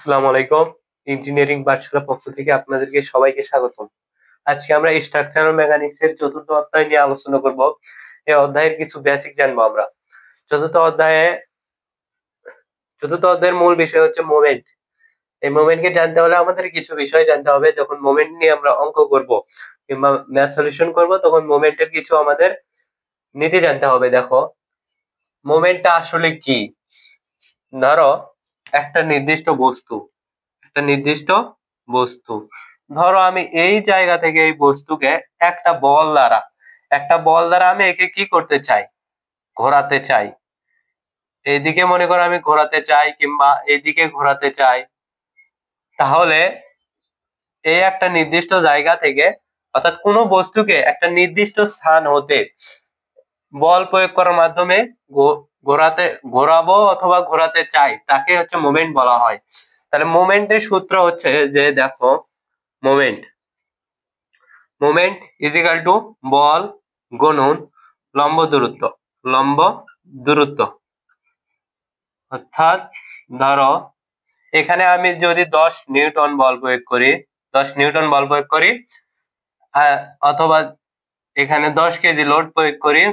আসসালামু আলাইকুম। ইঞ্জিনিয়ারিং পাঠশালা পক্ষ থেকে আপনাদেরকে সবাইকে স্বাগতম। আজকে আমরা স্ট্রাকচারাল মেকানিক্স এর চতুর্থ অধ্যায় নিয়ে আলোচনা করব। এই অধ্যায়ের কিছু বেসিক জানবো আমরা। চতুর্থ অধ্যায়ে চতুর্থ অধ্যায়ের মূল বিষয় হচ্ছে মোমেন্ট। এই মোমেন্টকে জানতে হলে আমাদের কিছু বিষয় জানতে হবে। যখন মোমেন্ট নিয়ে আমরা অঙ্ক করব কিংবা ম্যাথ সলিউশন করব, তখন মোমেন্টের কিছু আমাদের নীতি জানতে হবে। দেখো, মোমেন্টটা আসলে কি? ধরো, একটা নির্দিষ্ট বস্তু, ধরো আমি এই জায়গা থেকে এই বস্তুকে একটা বল দ্বারা আমি একে কি করতে চাই? ঘোরাতে চাই। এইদিকে মনে করো আমি ঘোরাতে চাই কিংবা এইদিকে ঘোরাতে চাই। তাহলে এই একটা নির্দিষ্ট জায়গা থেকে, অর্থাৎ কোনো বস্তুকে একটা নির্দিষ্ট স্থান হতে বল প্রয়োগ করার মাধ্যমে ঘোরাবো অথবা ঘোরাতে চাই, তাকে হচ্ছে মোমেন্ট বলা হয়। তাহলে মোমেন্টের সূত্র হচ্ছে যে, দেখো, মোমেন্ট ইজ ইকুয়াল টু বল গুণন লম্ব দূরত্ব। অর্থাৎ ধরো, এখানে আমি যদি 10 নিউটন বল প্রয়োগ করি, অথবা এখানে 10 কেজি লোড প্রয়োগ করি,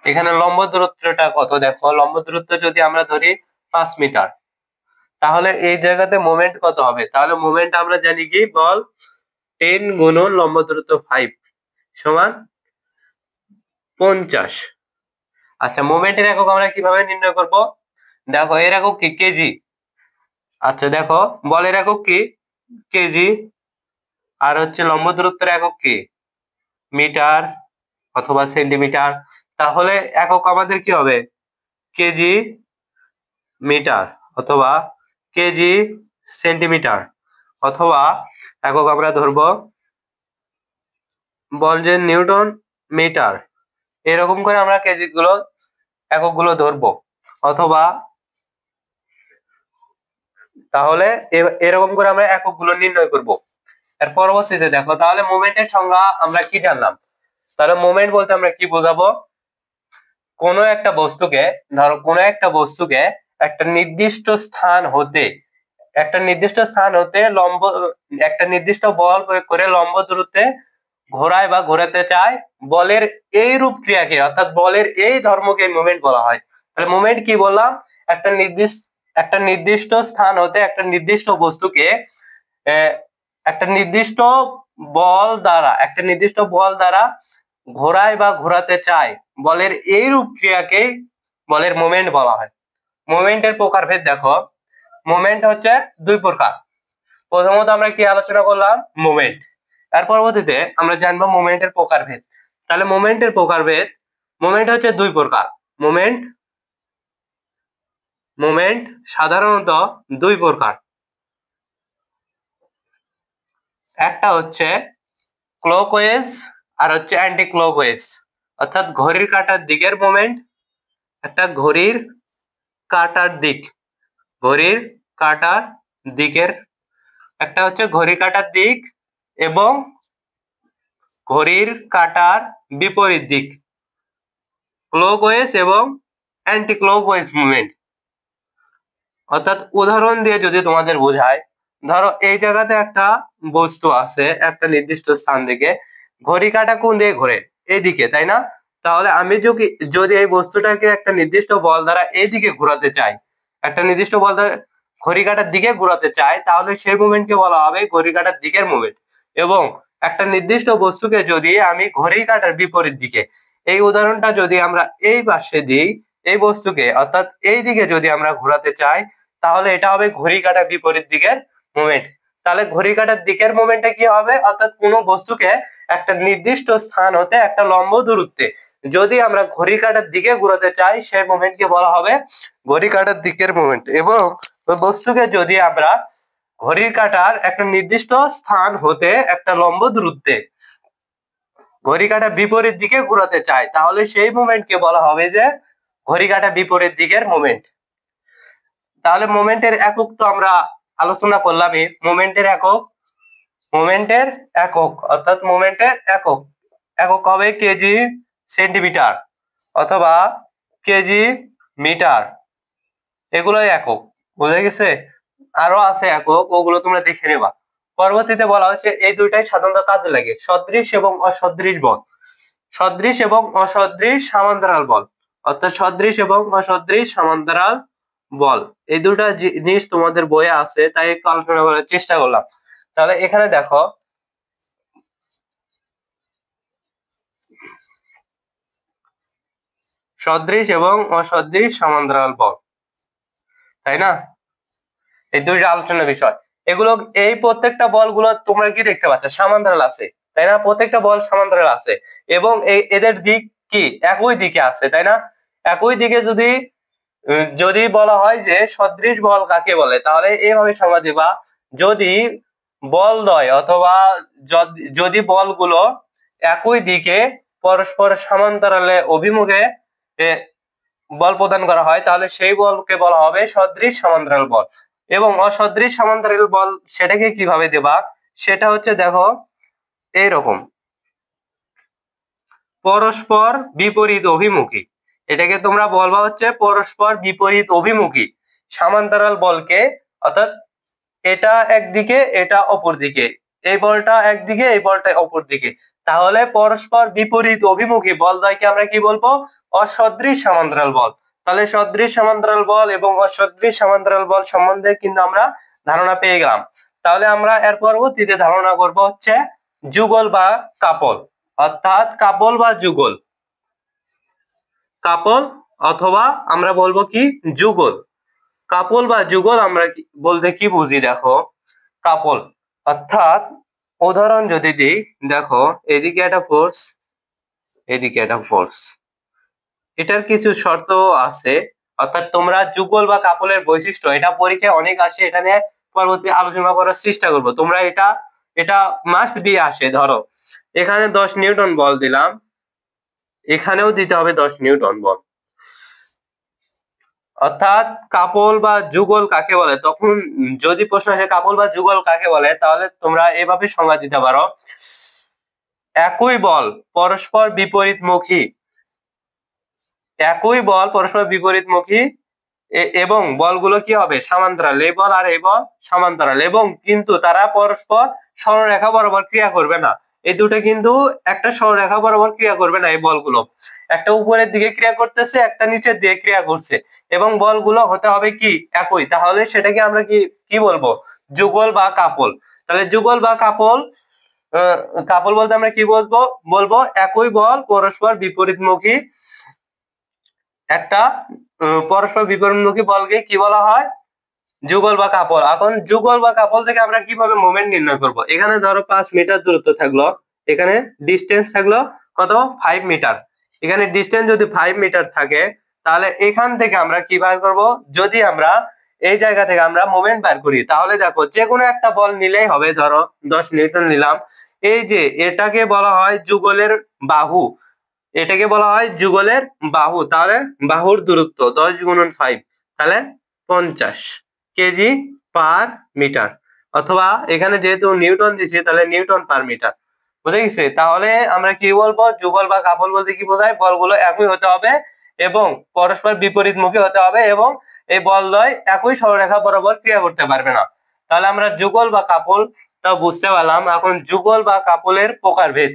এখানে লম্ব দূরত্বটা কত? দেখো, লম্ব দূরত্ব যদি আমরা ধরি 5 মিটার, তাহলে এই জায়গাতে মোমেন্ট কত হবে? তাহলে মোমেন্ট আমরা জানি কি, বল 10 গুণন লম্ব দূরত্ব 5 সমান 50। আচ্ছা, মোমেন্টের একক আমরা কিভাবে নির্ণয় করব? দেখো, এর একক কি? কেজি। আচ্ছা দেখো, বলের একক কি? কেজি। আর হচ্ছে লম্ব দূরত্বের একক কি? মিটার অথবা সেন্টিমিটার। তাহলে একক আমাদের কি হবে? কেজি মিটার অথবা কেজি সেন্টিমিটার, অথবা একক আমরা ধরবো বল যে নিউটন মিটার। এরকম করে আমরা এককগুলো ধরবো, অথবা তাহলে এরকম করে আমরা এককগুলো নির্ণয় করব। এর পরবর্তীতে দেখো, তাহলে মোমেন্টের সংজ্ঞা আমরা কি জানলাম? তাহলে মোমেন্ট বলতে আমরা কি বোঝাবো? কোনো একটা বস্তুকে একটা নির্দিষ্ট স্থান হতে একটা নির্দিষ্ট বল প্রয়োগ করে লম্ব দূরত্বে ঘোরায় বা ঘোরাতে চায়, বলের এই রূপ ক্রিয়াকে, অর্থাৎ বলের এই ধর্মকে মোমেন্ট বলা হয়। তাহলে মোমেন্ট কি বললাম? একটা নির্দিষ্ট স্থান হতে একটা নির্দিষ্ট বস্তুকে একটা নির্দিষ্ট বল দ্বারা ঘোরায় বা ঘোরাতে চায়, বলের এই রূপ ক্রিয়াকে বলের মোমেন্ট বলা হয়। মোমেন্টের প্রকারভেদ দেখো, মোমেন্ট হচ্ছে দুই প্রকার। প্রথমত আমরা কি আলোচনা করলাম? মোমেন্ট। তার পরবর্তীতে আমরা জানবো মোমেন্টের প্রকারভেদ। তাহলে মোমেন্ট হচ্ছে দুই প্রকার। মোমেন্ট সাধারণত দুই প্রকার। একটা হচ্ছে ক্লকওয়েজ আর হচ্ছে অ্যান্টি ক্লকওয়েজ, অর্থাৎ ঘড়ির কাঁটার দিকের মোমেন্ট। একটা ঘড়ির কাঁটার দিকের একটা হচ্ছে ঘড়ির কাঁটার দিক এবং ঘড়ির কাঁটার বিপরীত দিক, ক্লকওয়েজ এবং অ্যান্টি ক্লকওয়েজ মুভমেন্ট। অর্থাৎ উদাহরণ দিয়ে যদি তোমাদের বোঝায়, ধরো এই জায়গাতে একটা বস্তু আছে, একটা নির্দিষ্ট স্থান থেকে ঘড়ি কাঁটা কোন দিকে ঘোরে? এইদিকে, তাই না? তাহলে আমি যদি এই বস্তুটাকে একটা নির্দিষ্ট বল দ্বারা এইদিকে ঘোরাতে চাই, একটা নির্দিষ্ট বল দ্বারা ঘড়ি কাঁটার দিকে ঘোরাতে চাই, তাহলে সেই মুভমেন্টকে বলা হবে ঘড়ি কাঁটার দিকের মুভমেন্ট। এবং একটা নির্দিষ্ট বস্তুকে যদি আমি ঘড়ি কাঁটার বিপরীত দিকে, এই উদাহরণটা যদি আমরা এই পাশে দিই, এই বস্তুকে অর্থাৎ এই দিকে যদি আমরা ঘোরাতে চাই, তাহলে এটা হবে ঘড়ি কাঁটার বিপরীত দিকের মুভমেন্ট। তাহলে ঘড়ি কাঁটার দিকের মুভমেন্টে কি হবে? অর্থাৎ কোনো বস্তুকে একটা নির্দিষ্ট স্থান হতে একটা লম্ব দূরত্বে যদি আমরা ঘড়ি কাঁটার দিকে ঘোরাতে চাই, সেই মুভমেন্টকে বলা হবে ঘড়ি কাঁটার দিকের মুভমেন্ট। এবং ওই বস্তুকে যদি আমরা ঘড়ির কাঁটার একটা নির্দিষ্ট স্থান হতে একটা লম্ব দূরত্বে ঘড়ি কাঁটা বিপরীত দিকে ঘোরাতে চাই, তাহলে সেই মুভমেন্টকে বলা হবে যে ঘড়ি কাঁটা বিপরীত দিকের মুভমেন্ট। তাহলে মোমেন্টের একক তো আমরা আলোচনা করলামই। মোমেন্টের একক অর্থাৎ মোমেন্টের একক হবে কেজি সেন্টিমিটার অথবা কেজি মিটার, এগুলোই একক। বুঝে গেছে? আরো আছে একক, ওগুলো তোমরা দেখে নেবা। পরবর্তীতে বলা হয়েছে এই দুইটাই সাধারণত কাজে লাগে, সদৃশ এবং অসদৃশ বল। সদৃশ এবং অসদৃশ সমান্তরাল বল, অর্থাৎ সদৃশ এবং অসদৃশ সমান্তরাল বল, এই দুটা জিনিস তোমাদের বইয়ে আছে, তাই একটু আলোচনা করার চেষ্টা করলাম। তাহলে এখানে দেখো সদৃশ এবং অসদৃশ সমান্তরাল বল, তাই না? এই দুইটা আলোচনার বিষয়। এগুলো এই প্রত্যেকটা বলগুলো তোমরা কি দেখতে পাচ্ছ, সমান্তরাল আছে, তাই না? প্রত্যেকটা বল সমান্তরাল আছে এবং এদের দিক কি একই দিকে আছে, তাই না? একই দিকে যদি বলা হয় যে সদৃশ বল কাকে বলে, তাহলে এইভাবে সংজ্ঞা দিবা, যদি বলদ্বয় অথবা যদি বলগুলো একই দিকে পরস্পর সমান্তরালে অভিমুখে বল প্রদান করা হয়, তাহলে সেই বলকে বলা হবে সদৃশ সমান্তরাল বল। এবং অসদৃশ সমান্তরাল বল সেটাকে কিভাবে দেবা, সেটা হচ্ছে দেখো এইরকম, পরস্পর বিপরীত অভিমুখী, এটাকে তোমরা বলবা হচ্ছে পরস্পর বিপরীত অভিমুখী সমান্তরাল বলকে, অর্থাৎ এটা একদিকে এটা অপর দিকে, এই বলটা একদিকে এই বলটা অপর দিকে, তাহলে পরস্পর বিপরীত অভিমুখী বলদ্বয়কে আমরা কি বলবো, অসদৃশ সমান্তরাল বল। তাহলে সদৃশ সমান্তরাল বল এবং অসদৃশ সমান্তরাল বল সম্বন্ধে কিন্তু আমরা ধারণা পেয়ে গেলাম। তাহলে আমরা এর পরবর্তীতে ধারণা করব হচ্ছে যুগল বা কাপল, অর্থাৎ কাপল বা যুগল, কাপল অথবা আমরা বলবো কি যুগল। কাপল বা যুগল আমরা বলতে কি বুঝি, দেখো কাপল অর্থাৎ উদাহরণ যদি দিই, দেখো এদিকে একটা ফোর্স, এদিকে একটা ফোর্স, এটার কিছু শর্ত আছে, অর্থাৎ তোমরা যুগল বা কাপলের বৈশিষ্ট্য, এটা পরীক্ষায় অনেক আসে, এটা নিয়ে পরবর্তী আলোচনা করার চেষ্টা করব। তোমরা এটা মাস্ট বি আসে। ধরো এখানে 10 নিউটন বল দিলাম, এখানেও দিতে হবে 10 নিউটন বল, অর্থাৎ কাপল বা যুগল কাকে বলে। তখন যদি প্রশ্ন আসে কাপল বা যুগল কাকে বলে, তাহলে তোমরা এভাবে সংজ্ঞা দিতে পারো, একই বল পরস্পর বিপরীতমুখী, একই বল পরস্পর বিপরীতমুখী এবং বলগুলো কি হবে সমান্তরাল, এই বল আর এই বল সমান্তরাল, এবং কিন্তু তারা পরস্পর সরলরেখা বরাবর ক্রিয়া করবে না, এই দুটো কিন্তু একটা সরলরেখা বরাবর ক্রিয়া করবে না। এই বলগুলো একটা উপরের দিকে ক্রিয়া করতেছে, একটা নিচের দিকে ক্রিয়া করছে, এবং বলগুলো হতে হবে কি একই, তাহলে সেটাকে আমরা কি বলবো, যুগল বা কাপল। তাহলে যুগল বা কাপল, কাপল বলতে আমরা কি বলবো একই বল পরস্পর বিপরীতমুখী, একটা পরস্পর বিপরীতমুখী বলকে কি বলা হয়, যুগল বা কাপল। এখন যুগল বা কাপল থেকে আমরা কিভাবে মোমেন্ট নির্ণয় করব, এখানে ধরো 5 মিটার দূরত্ব থাকলো, এখানে ডিস্টেন্স থাকলো কত 5 মিটার, এখানে ডিস্টেন্স যদি 5 মিটার থাকে, তাহলে এখান থেকে আমরা কি বার করব, যদি আমরা এই জায়গা থেকে আমরা মোমেন্ট বার করি, তাহলে দেখো যে কোনো একটা বল নিলেই হবে, ধরো 10 নিউটন নিলাম, এই যে এটাকে বলা হয় যুগলের বাহু, এটাকে বলা হয় যুগলের বাহু, তাহলে বাহুর দূরত্ব 10 গুণন 5, তাহলে 50 কেজি পার মিটার, অথবা এখানে যেহেতু নিউটন দিছি তাহলে নিউটন পার মিটার, বুঝে গেছে? তাহলে আমরা কি বলবো, যুগল বা কাপল বলতে কি বোঝায়, বলগুলো একই হতে হবে এবং পরস্পর বিপরীতমুখী হতে হবে, এবং এই বলদ্বয় একই সরলরেখা বরাবর ক্রিয়া করতে পারবে না। তাহলে আমরা যুগল বা কাপল তা বুঝতে পারলাম। এখন যুগল বা কাপলের প্রকারভেদ,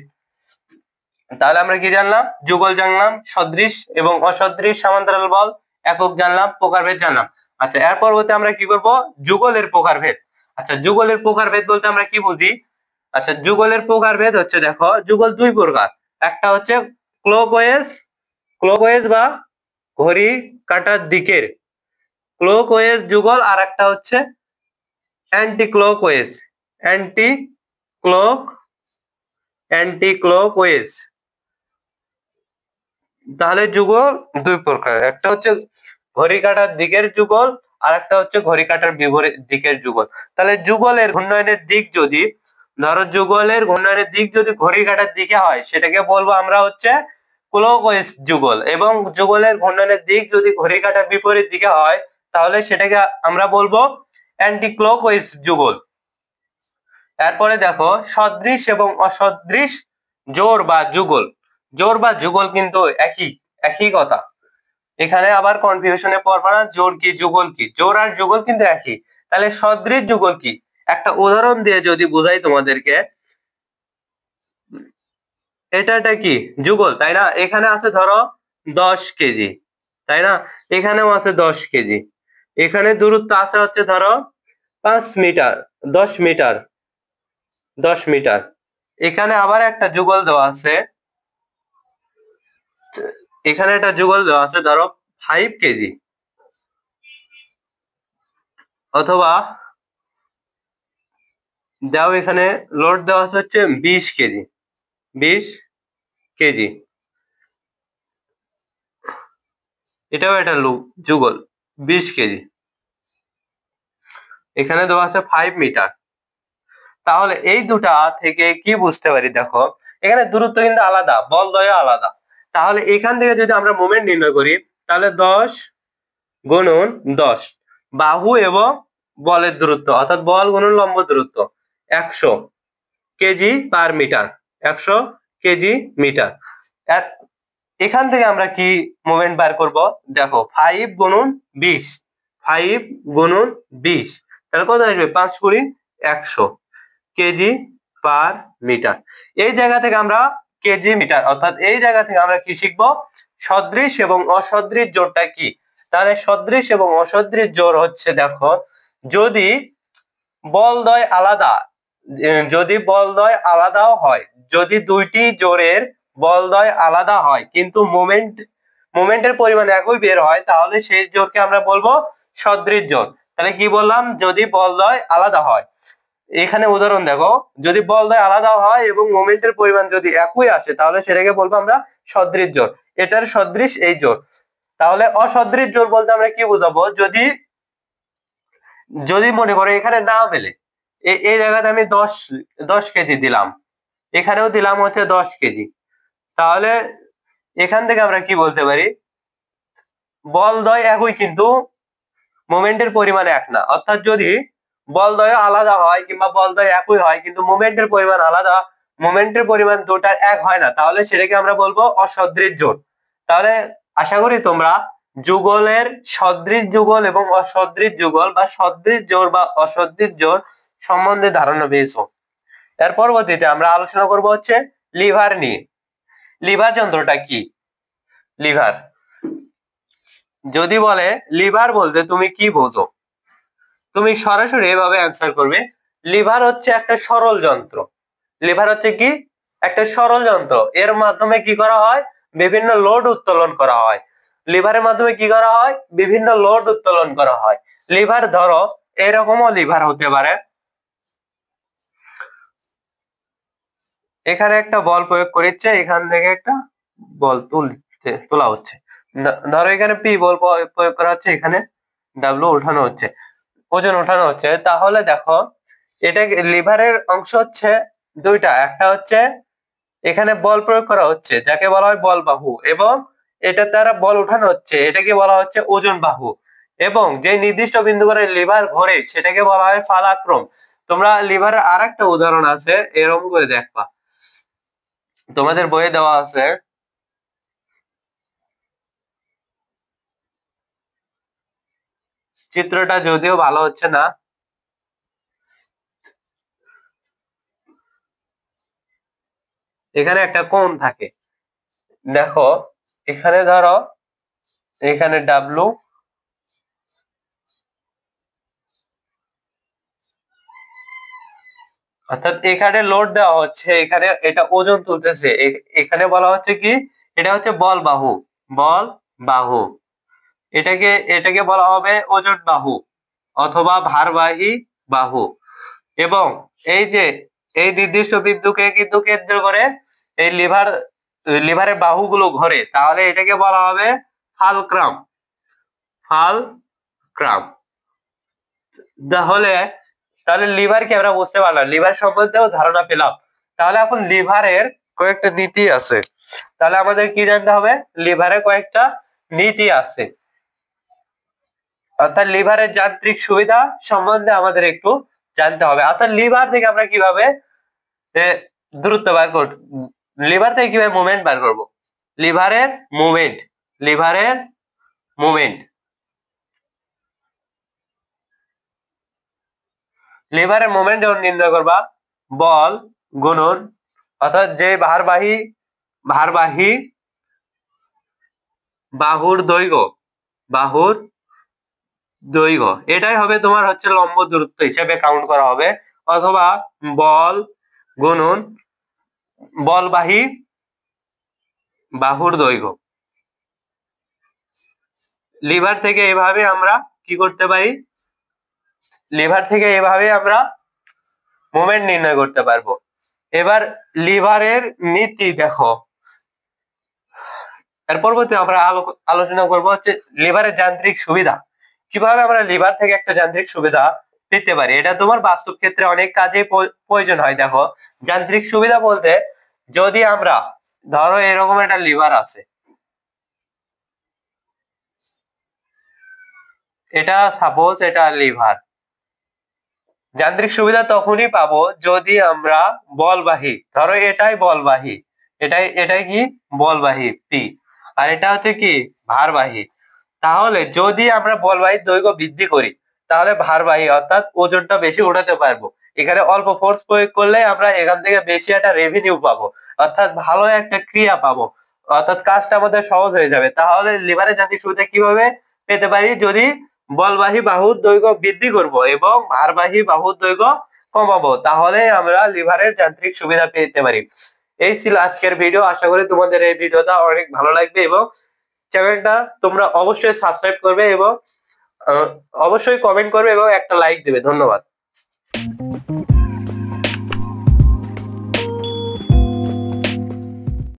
তাহলে আমরা কি জানলাম, যুগল জানলাম, সদৃশ এবং অসদৃশ সমান্তরাল বল একক জানলাম, প্রকারভেদ জানলাম। আচ্ছা এর পরবর্তী আমরা কি করব, যুগলের প্রকারভেদ। আচ্ছা যুগলের প্রকারভেদ বলতে আমরা কি বুঝি, আচ্ছা যুগলের প্রকারভেদ হচ্ছে, দেখো যুগল দুই প্রকার, একটা হচ্ছে ক্লকওয়েজ বা ঘড়ি কাঁটার দিকের ক্লকওয়েজ যুগল, আর একটা হচ্ছে অ্যান্টি ক্লকওয়েজ। তাহলে যুগল দুই প্রকার, একটা হচ্ছে ঘড়ি কাঁটার দিকের যুগল, আর একটা হচ্ছে ঘড়ি কাঁটার বিপরীত দিকের যুগল। তাহলে যুগলের ঘূর্ণয়নের দিক যদি, ধরো যুগলের ঘূর্ণয়নের দিক যদি ঘড়ি কাঁটার দিকে হয়, সেটাকে বলবো আমরা হচ্ছে ক্লকওয়েজ যুগল, এবং যুগলের ঘূর্ণয়নের দিক যদি ঘড়ি কাঁটার বিপরীত দিকে হয়, তাহলে সেটাকে আমরা বলবো অ্যান্টি ক্লকওয়েজ যুগল। এরপরে দেখো সদৃশ এবং অসদৃশ জোড় বা যুগল, জোড় বা যুগল কিন্তু একই কথা। এখানে আবার কনফিউশনে পড়বা না, জোর কি যুগল কি, জোর আর যুগল কিন্তু একই। তাহলে সদৃশ যুগল কি, একটা উদাহরণ দিয়ে যদি বুঝাই তোমাদেরকে, এটা কি যুগল, তাই না? এখানে আছে ধরো 10 কেজি, তাই না? এখানেও আছে 10 কেজি। এখানে দূরত্ব আছে হচ্ছে ধরো 5 মিটার, 10 মিটার, 10 মিটার। এখানে আবার একটা যুগল দেওয়া আছে, এখানে একটা যুগল দেওয়া আছে ধরো 5 কেজি, অথবা দাও এখানে লোড দেওয়া আছে হচ্ছে 20 কেজি, 20 কেজি। এটাও একটা যুগল 20 কেজি। এখানে দেওয়া আছে 5 মিটার। তাহলে এই দুটা থেকে কি বুঝতে পারি, দেখো এখানে দূরত্ব কিন্তু আলাদা, বল দ্বয় আলাদা। তাহলে এখান থেকে যদি আমরা মোমেন্ট নির্ণয় করি, তাহলে 10 গুণন 10, বাহু এবং বলের দূরত্ব অর্থাৎ বল গুণন লম্ব দূরত্ব 100 KG per metre, 100 KG metre. এখান থেকে আমরা কি মোমেন্ট বার করব, দেখো 5 গুণন 20, 5 গুণন 20, তাহলে কত আসবে, 5 কুড়ি 100 কেজি পার মিটার। এই জায়গা থেকে আমরা কেজি মিটার, অর্থাৎ এই জায়গা থেকে আমরা কি শিখবো, সদৃশ এবং অসদৃশ জোড়টা কি। তাহলে সদৃশ এবং অসদৃশ জোড় হচ্ছে, দেখো যদি বলদ্বয় আলাদা, যদি বলদ্বয় আলাদাও হয়, যদি দুইটি জোড়ের বলদ্বয় আলাদা হয় কিন্তু মোমেন্টের পরিমাণ একই বের হয়, তাহলে সেই জোড়কে আমরা বলবো সদৃশ জোড়। তাহলে কি বললাম, যদি বলদ্বয় আলাদা হয়। এখানে উদাহরণ দেখো, যদি বলদ্বয় আলাদা হয় এবং মোমেন্টের পরিমাণ যদি একই আসে, তাহলে সেটাকে বলবো আমরা সদৃশ জোড়। এটার সদৃশ এই জোড়। তাহলে অসদৃশ জোড় বলতে আমরা কি বুঝাবো, যদি মনে করো এখানে না মেলে, এই জায়গাতে আমি 10 কেজি দিলাম, এখানেও দিলাম হচ্ছে 10 কেজি, তাহলে এখান থেকে আমরা কি বলতে পারি, বলদ্বয় একই কিন্তু মোমেন্টের পরিমাণ এক না। অর্থাৎ যদি বলদ্বয় আলাদা হয় কিংবা বলদ্বয় একই হয় কিন্তু মোমেন্টের পরিমাণ আলাদা, মোমেন্টের পরিমাণ দুটার এক হয় না, তাহলে সেটাকে আমরা বলবো অসদৃশ জোড়। তাহলে আশা করি তোমরা যুগলের সদৃশ যুগল এবং অসদৃশ যুগল বা সদৃশ জোড় বা অসদৃশ জোড় সম্বন্ধে ধারণা পেয়েছো। এর পরবর্তীতে আমরা আলোচনা করব হচ্ছে লিভার নিয়ে। লিভার যন্ত্রটা কি, লিভার যদি বলে লিভার বলতে তুমি কি বোঝো, তুমি সরাসরি এভাবে অ্যান্সার করবে, লিভার হচ্ছে একটা সরল যন্ত্র। লিভার হচ্ছে কি, একটা সরল যন্ত্র। এর মাধ্যমে কি করা হয়, বিভিন্ন লোড উত্তোলন করা হয়। লিভারের মাধ্যমে কি করা হয়, বিভিন্ন লোড উত্তোলন করা হয়। লিভার ধরো এরকমও লিভার হতে পারে, এখানে একটা বল প্রয়োগ করেছে, এখান থেকে একটা বল তোলা হচ্ছে। ধরো এখানে পি বল প্রয়োগ করা হচ্ছে, এখানে ডাব্লিউ উঠানো হচ্ছে, ওজন উঠানো হচ্ছে। তাহলে দেখো এটা লিভারের অংশ হচ্ছে দুইটা, একটা হচ্ছে এখানে বল প্রয়োগ করা হচ্ছে যাকে বলা হয় বল বাহু, এবং এটা দ্বারা বল উঠানো হচ্ছে এটাকে বলা হচ্ছে ওজন বাহু, এবং যে নির্দিষ্ট বিন্দু করে লিভার ঘোরে সেটাকে বলা হয় ফালাক্রম। তোমরা লিভারের আর একটা উদাহরণ আছে, এরকম করে দেখবা, তোমাদের বইয়ে দেওয়া আছে। চিত্রটা যদিও ভালো হচ্ছে না, এখানে একটা কোণ থাকে, দেখো এখানে ধরো এখানে ডাব্লু, অর্থাৎ এখানে লোড দেওয়া হচ্ছে, এখানে এটা ওজন তুলতেছে, এখানে বলা হচ্ছে কি, এটা হচ্ছে বল বাহু, বল বাহু। এটাকে এটাকে বলা হবে ওজন বাহু অথবা ভারবাহী বাহু। এবং এই যে এই নির্দিষ্ট বিন্দুকে কিন্তু কেন্দ্র করে এই লিভারের বাহুগুলো ঘোরে, তাহলে এটাকে বলা হবে ফালক্রাম, ফালক্রাম। তাহলে তাহলে লিভারকে আমরা বুঝতে পারলাম, লিভার সম্বন্ধেও ধারণা পেলাম। তাহলে এখন লিভারের কয়েকটা নীতি আছে, তাহলে আমাদের কি জানতে হবে, লিভারে কয়েকটা নীতি আছে, অর্থাৎ লিভারের যান্ত্রিক সুবিধা সম্বন্ধে আমাদের একটু জানতে হবে। অর্থাৎ লিভার থেকে আমরা কিভাবে দূরত্ব বার করব, লিভার থেকে কিভাবে মুভমেন্ট বার করব, লিভারের মুভমেন্ট, লিভারের মুভমেন্ট। লিভারের মুভমেন্ট যখন নির্ণয় করবা, বল গুণন অর্থাৎ যে ভারবাহী বাহুর দৈর্ঘ্য এটাই হবে তোমার হচ্ছে লম্ব দূরত্ব হিসেবে কাউন্ট করা হবে, অথবা বল গুণন বলবাহী বাহুর দৈর্ঘ্য। লিভার থেকে এভাবে আমরা কি করতে পারি, লিভার থেকে এভাবে আমরা মোমেন্ট নির্ণয় করতে পারবো। এবার লিভারের নীতি দেখো, এর পরবর্তী আমরা আলোচনা করবো হচ্ছে লিভারের যান্ত্রিক সুবিধা। কিভাবে আমরা লিভার থেকে একটা যান্ত্রিক সুবিধা পেতে পারি, এটা তোমার বাস্তব ক্ষেত্রে অনেক কাজে প্রয়োজন হয়। দেখো, যান্ত্রিক সুবিধা বলতে, যদি আমরা ধরো এরকম একটা লিভার আছে, এটা সাপোজ এটা লিভার, যান্ত্রিক সুবিধা তখনই পাবো যদি আমরা বলবাহী, ধরো এটাই বলবাহী, এটাই কি বলবাহী পি, আর এটা হচ্ছে কি ভারবাহী। তাহলে যদি আমরা বলবাহী দৈর্ঘ্য বৃদ্ধি করি, তাহলে ভারবাহী অর্থাৎ ওজনটা বেশি উঠাতে পারবো। এখানে অল্প ফোর্স প্রয়োগ করলে আমরা এখান থেকে বেশি একটা রেভিনিউ পাবো, অর্থাৎ ভালো একটা ক্রিয়া পাবো, অর্থাৎ কাজটা আমাদের সহজ হয়ে যাবে। তাহলে লিভারের যান্ত্রিক সুবিধা কিভাবে পেতে পারি, যদি বলবাহী বাহুর দৈর্ঘ্য বৃদ্ধি করব এবং ভারবাহী বাহুর দৈর্ঘ্য কমাবো, তাহলে আমরা লিভারের যান্ত্রিক সুবিধা পেতে পারি। এই ছিল আজকের ভিডিও। আশা করি তোমাদের এই ভিডিওটা অনেক ভালো লাগবে এবং চ্যানেলটা তোমরা অবশ্যই সাবস্ক্রাইব করবে এবং অবশ্যই কমেন্ট করবে এবং একটা লাইক দেবে। ধন্যবাদ।